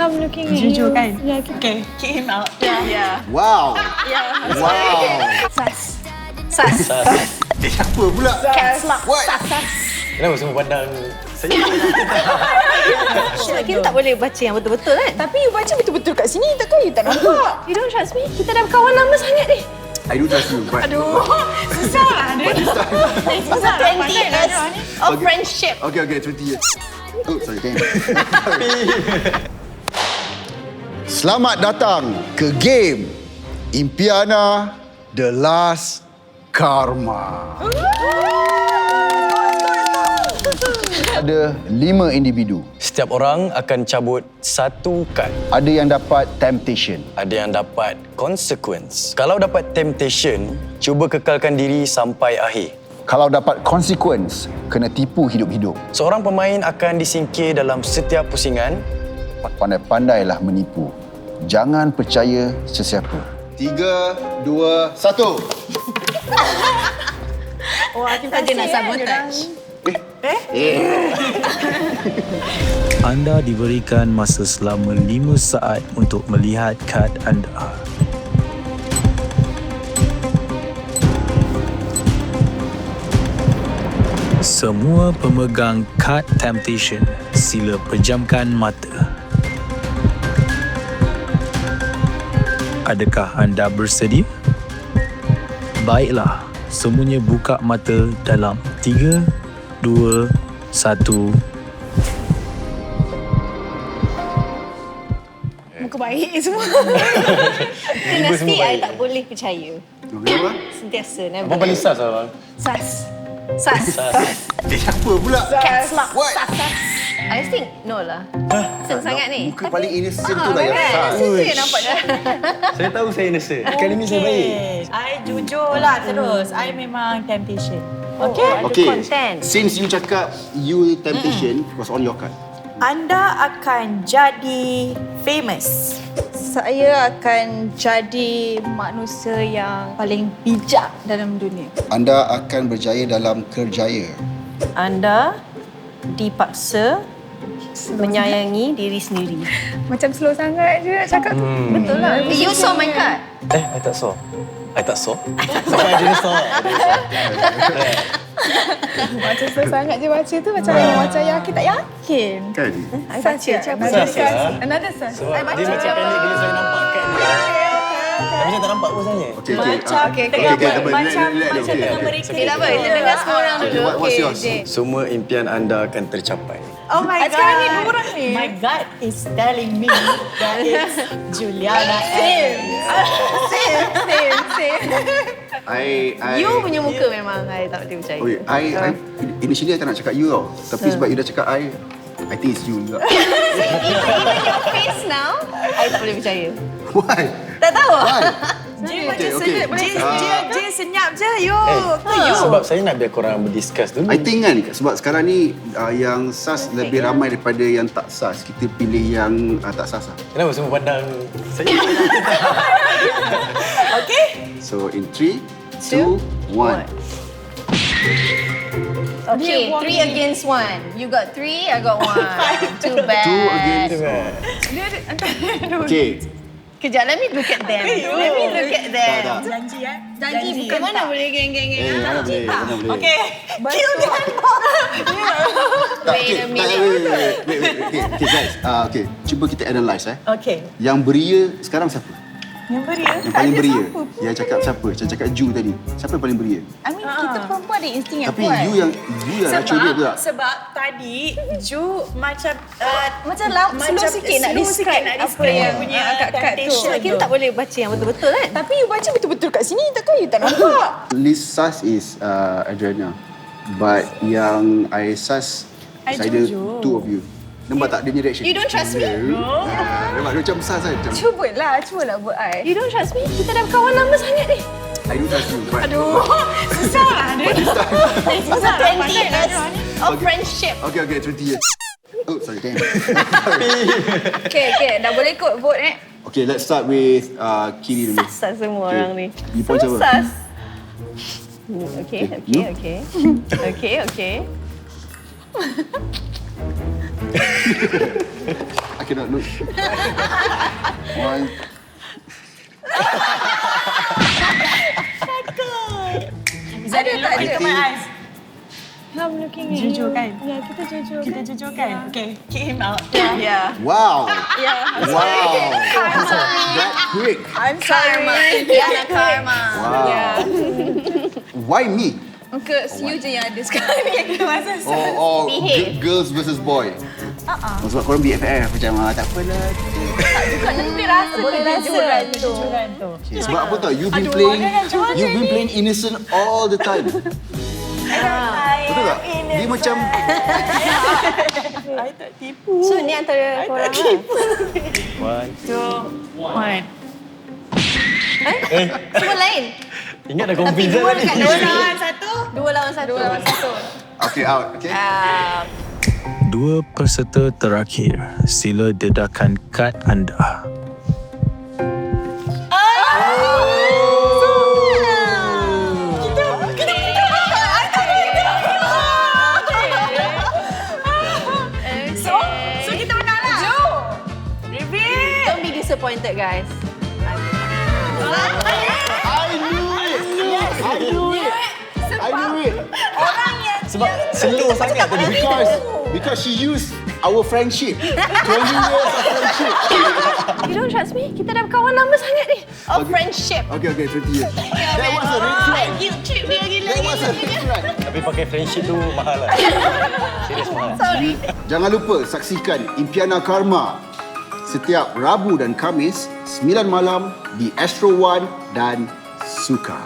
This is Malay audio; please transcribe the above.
I'm looking at Jujur you. kan? Yeah, Okay, kick him out. Yeah. Wow. Yeah. Wow. Sas. Sas. Apa pula? Caps lock. What? Sas. Kenapa semua pandang saya? Kita tak boleh baca yang betul-betul kan? Tapi you baca betul-betul kat sini, takkan you tak nampak? You don't trust me? Kita dah kawan lama sangat ni. I do trust you, but... Susah lah dia. Susah 20 years of friendship. Okay, 20 years. Oh, sorry, damn. Selamat datang ke game Impiana The Last Karma. Ada 5 individu. Setiap orang akan cabut satu kad. Ada yang dapat temptation. Ada yang dapat consequence. Kalau dapat temptation, cuba kekalkan diri sampai akhir. Kalau dapat consequence, kena tipu hidup-hidup. Seorang pemain akan disingkir dalam setiap pusingan. Pandai-pandailah menipu. Jangan percaya sesiapa. 3, 2, 1. Wah, kita nak sabotage. Anda diberikan masa selama 5 saat untuk melihat kad anda. Semua pemegang kad Temptation, sila pejamkan mata. Adakah anda bersedia? Baiklah, semuanya buka mata dalam 3, 2, 1. Muka baik semua. Mesti I tak boleh percaya. Apa? Sentiasa, never. Abang paling sas lah, abang. Sas. Sas. Apa pula? Caps lock. What? I think no lah. Senang sangat ni. Muka paling innocent tu lah yang Kan? sas. Situ yang nampak dah. Saya tahu saya innocent. Kali ni saya baik. I jujur lah terus. I memang temptation. Okay? Ada Okay, content. since you cakap you temptation was on your card. Anda akan jadi famous. Saya akan jadi manusia yang paling bijak dalam dunia. Anda akan berjaya dalam kerjaya. Anda dipaksa menyayangi diri sendiri. Macam slow sangat je nak cakap. Betul lah. You saw my card. I tak saw. I tak saw. Sampai dia saw. Macam slow sangat je baca tu. Macam yakin tak yakin. Kan? I baca je. Sas lah. Another sas. Sebab dia macam panik bila saya nampak kad ni. Tapi saya tak nampak pun sebenarnya. Okay, Macam okay. tengah Okay, okay, macam relax, okay, tengah okay. mereka. Okay, tak apa. Kita dengar semua orang dulu. What's yours? Semua impian anda akan tercapai. Oh my God. Sekarang ni dua orang ni. My gut is telling me that it's Juliana. Same. You punya muka memang I tak boleh percaya. Okay, I initially I tak nak cakap you tau. Tapi sebab you dah cakap I think it's you juga. Even your face now, I tak boleh percaya. Why? Tak tahu. Why? Dia Okay, macam okay. dia senyap je. You. Sebab saya nak biar korang berdiscuss dulu. I think kan sebab sekarang ni yang sas lebih ramai daripada yang tak sas. Kita pilih yang tak sas lah. Kenapa semua pandang saya? Okay. So in 3, 2, 1. Okay, 3 against 1. You got 3, I got 1. Too bad. 2 against 1. Okay. Kejap, let me look at them. Let me look at them. Tak. Janji Janji bukan mana boleh geng-geng. Mana boleh, mana boleh. Okay. Kill them. Wait a minute. Wait. Okay guys, okay. Cuba kita analyse Okay. Yang beria sekarang siapa? Yang beria. Yang paling beria? Yang cakap siapa? Yang cakap Ju tadi. Siapa yang paling beria? I mean, kita perempuan ada insting yang Tapi kuat. you yang racun dia pula. Sebab tadi Ju macam slow sikit nak describe apa yang punya kat kad tu. temptation Kita tak boleh baca yang betul-betul kan? Tapi you baca betul-betul kat sini, takkan you tak nampak? List sus is Adriana. But yang I sus is either two of you. Nampak tak dia punya reaction? You don't trust me? Nampak dia macam sus kan? Macam, Cubalah buat I. You don't trust me? Kita dah kawan lama sangat ni. I do trust you. But susah lah dia. Susah 20 years of friendship. Okay, 20 years. Oh, sorry, damn. Okay, dah boleh kot vote Okay, let's start with Kiri dulu. Sas semua orang ni. You point siapa? Sas. Okay. You? Okay. I cannot look. One. Zara, look into my eyes. I'm looking at Jujur you. kan? Ya, kita jujur. Kita jujur kan? Okay, kick him out. Yeah. Wow. Ya. Wow. That quick. I'm sorry. Yeah, karma. Wow. Why me? Because you je yang ada sekarang ni. Oh, Behave. girls versus boy. Sebab korang BFF macam tak apalah. Bukan nanti rasa Boleh rasa kejujuran tu. Kejujuran tu. Sebab apa tau? You've been playing innocent all the time. Betul tak? Dia macam I tak tipu. So ni antara korang lah. 1, 2, 1. Semua lain. Ingat dah Tapi confident dua tadi. dekat Dua Nuri. lawan satu. Dua lawan satu. okay out. Okay. Dua peserta terakhir, sila dedakan kad anda. So kita menang lah. Reveal. Don't be disappointed, guys. I knew it. Sebab slow sangat tadi. Because she used our friendship. 20 years of friendship. You don't trust me? Kita dah kawan lama sangat ni. Oh, friendship. Okay, 20 years. That was a red flag. Guilt trip dia gila. That was a red flag. Tapi pakai friendship tu mahal lah. Serius mahal. Sorry. Jangan lupa saksikan Impiana Karma setiap Rabu dan Khamis 9 malam di Astro One dan Suka.